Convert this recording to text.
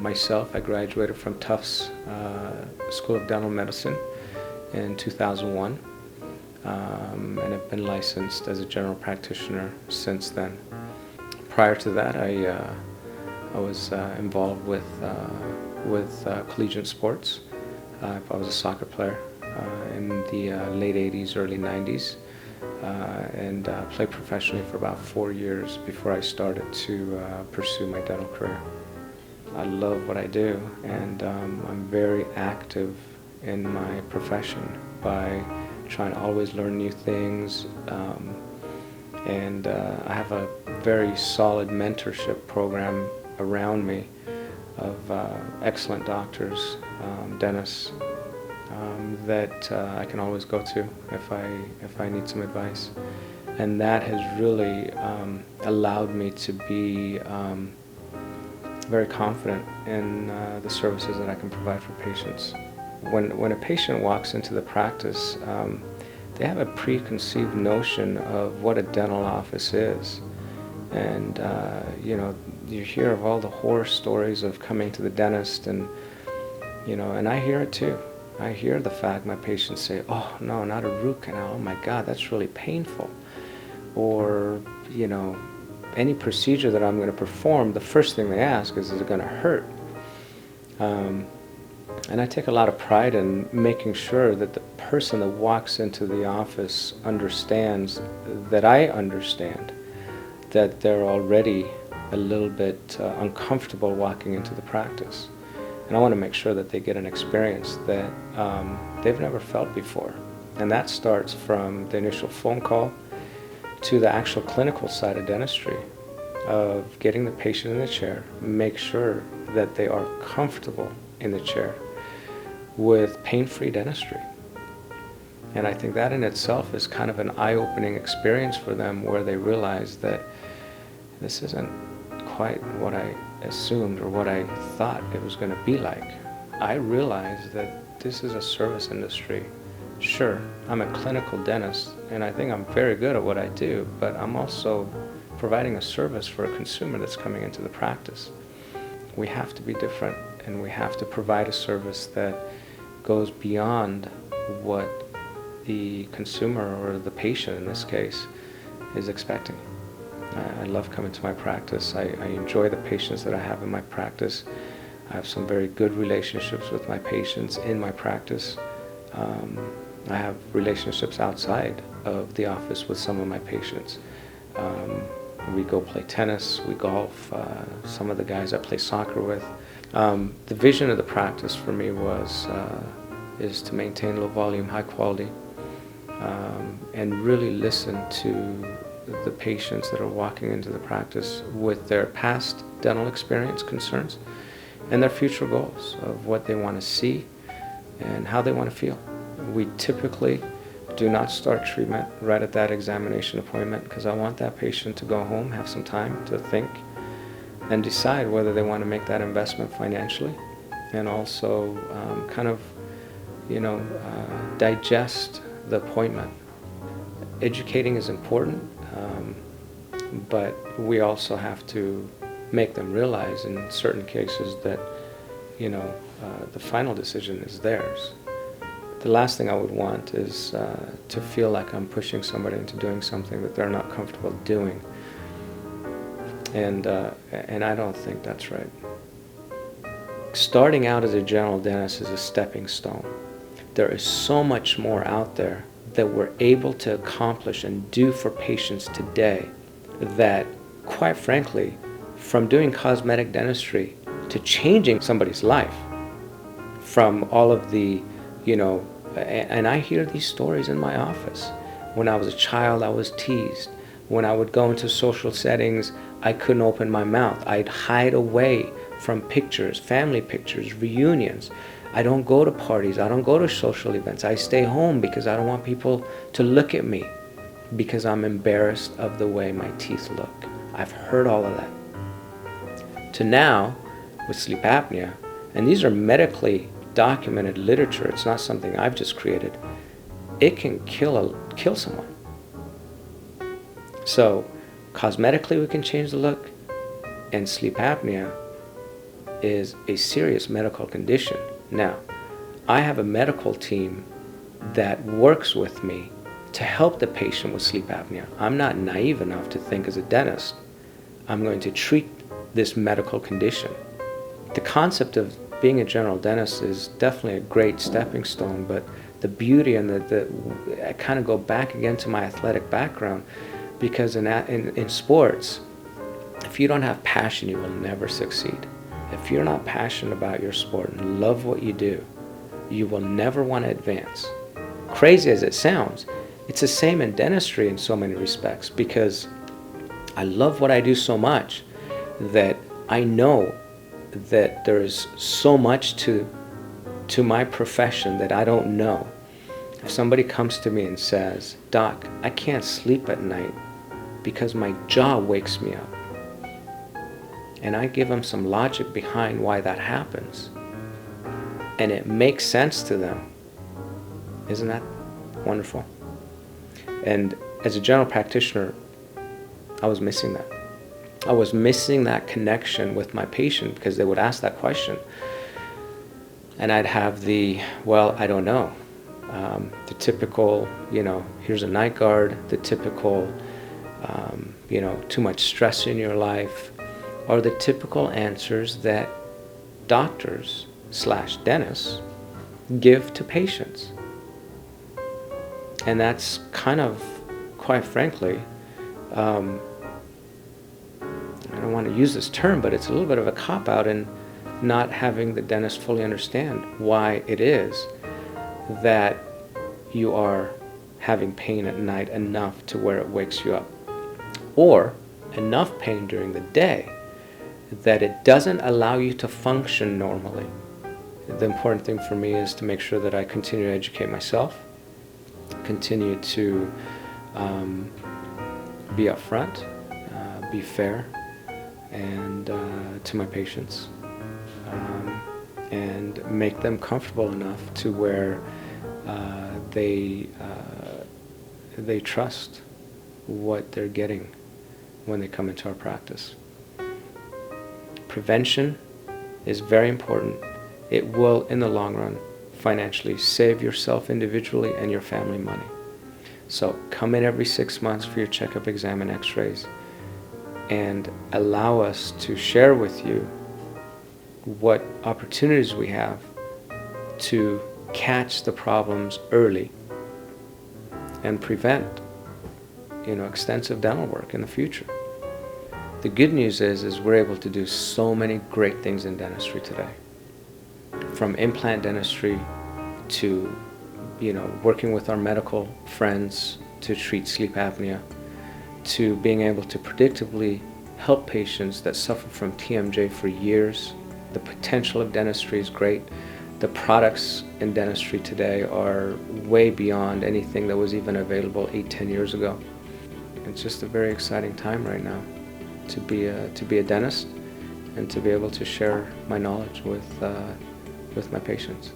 Myself, I graduated from Tufts School of Dental Medicine in 2001, and I've been licensed as a general practitioner since then. Prior to that, I was involved with collegiate sports. I was a soccer player in the late 80s, early 90s, and played professionally for about 4 years before I started to pursue my dental career. I love what I do, and I'm very active in my profession by trying to always learn new things, and I have a very solid mentorship program around me of excellent doctors, dentists, that I can always go to if I need some advice. And that has really allowed me to be very confident in the services that I can provide for patients. When a patient walks into the practice, they have a preconceived notion of what a dental office is. And you hear of all the horror stories of coming to the dentist, and and I hear it too. I hear the fact my patients say, "Oh no, not a root canal. Oh my God, that's really painful." Or any procedure that I'm going to perform, the first thing they ask is it going to hurt? And I take a lot of pride in making sure that the person that walks into the office understands that I understand that they're already a little bit uncomfortable walking into the practice. And I want to make sure that they get an experience that they've never felt before. And that starts from the initial phone call to the actual clinical side of dentistry, of getting the patient in the chair, make sure that they are comfortable in the chair with pain-free dentistry. And I think that in itself is kind of an eye-opening experience for them, where they realize that this isn't quite what I assumed or what I thought it was going to be like. I realized that this is a service industry. Sure, I'm a clinical dentist, and I think I'm very good at what I do, but I'm also providing a service for a consumer that's coming into the practice. We have to be different, and we have to provide a service that goes beyond what the consumer, or the patient in this case, is expecting. I love coming to my practice. I enjoy the patients that I have in my practice. I have some very good relationships with my patients in my practice. I have relationships outside of the office with some of my patients. We go play tennis, we golf, some of the guys I play soccer with. The vision of the practice for me is to maintain low volume, high quality, and really listen to the patients that are walking into the practice with their past dental experience concerns and their future goals of what they want to see and how they want to feel. We typically do not start treatment right at that examination appointment, because I want that patient to go home, have some time to think, and decide whether they want to make that investment financially, and also digest the appointment. Educating is important, but we also have to make them realize in certain cases that the final decision is theirs. The last thing I would want is to feel like I'm pushing somebody into doing something that they're not comfortable doing, and I don't think that's right. Starting out as a general dentist is a stepping stone. There is so much more out there that we're able to accomplish and do for patients today, that, quite frankly, from doing cosmetic dentistry to changing somebody's life, from all of the, and I hear these stories in my office. When I was a child, I was teased. When I would go into social settings, I couldn't open my mouth. I'd hide away from pictures, family pictures, reunions. I don't go to parties. I don't go to social events. I stay home because I don't want people to look at me, because I'm embarrassed of the way my teeth look. I've heard all of that. To now, with sleep apnea, and these are medically documented literature, it's not something I've just created, it can kill someone. So cosmetically we can change the look, and sleep apnea, is a serious medical condition. Now, I have a medical team that works with me to help the patient with sleep apnea. I'm not naive enough to think as a dentist, I'm going to treat this medical condition. The concept of being a general dentist is definitely a great stepping stone, but the beauty and I kind of go back again to my athletic background, because in sports, if you don't have passion, you will never succeed. If you're not passionate about your sport and love what you do, you will never want to advance. Crazy as it sounds, it's the same in dentistry in so many respects, because I love what I do so much that I know that there is so much to my profession that I don't know. If somebody comes to me and says, "Doc, I can't sleep at night because my jaw wakes me up," and I give them some logic behind why that happens, and it makes sense to them, isn't that wonderful? And as a general practitioner, I was missing that. I was missing that connection with my patient, because they would ask that question. And I'd have well, I don't know. The typical, here's a night guard, the typical, too much stress in your life, or the typical answers that doctors/dentists give to patients. And that's kind of, quite frankly, I don't want to use this term, but it's a little bit of a cop-out in not having the dentist fully understand why it is that you are having pain at night enough to where it wakes you up, or enough pain during the day that it doesn't allow you to function normally. The important thing for me is to make sure that I continue to educate myself, continue to be upfront, be fair, and to my patients, and make them comfortable enough to where they trust what they're getting when they come into our practice. Prevention is very important. It will, in the long run, financially save yourself individually and your family money. So come in every 6 months for your checkup, exam, and x-rays, and allow us to share with you what opportunities we have to catch the problems early and prevent extensive dental work in the future. The good news is we're able to do so many great things in dentistry today, from implant dentistry to working with our medical friends to treat sleep apnea, to being able to predictably help patients that suffer from TMJ for years. The potential of dentistry is great. The products in dentistry today are way beyond anything that was even available 8-10 years ago. It's just a very exciting time right now to be a dentist and to be able to share my knowledge with my patients.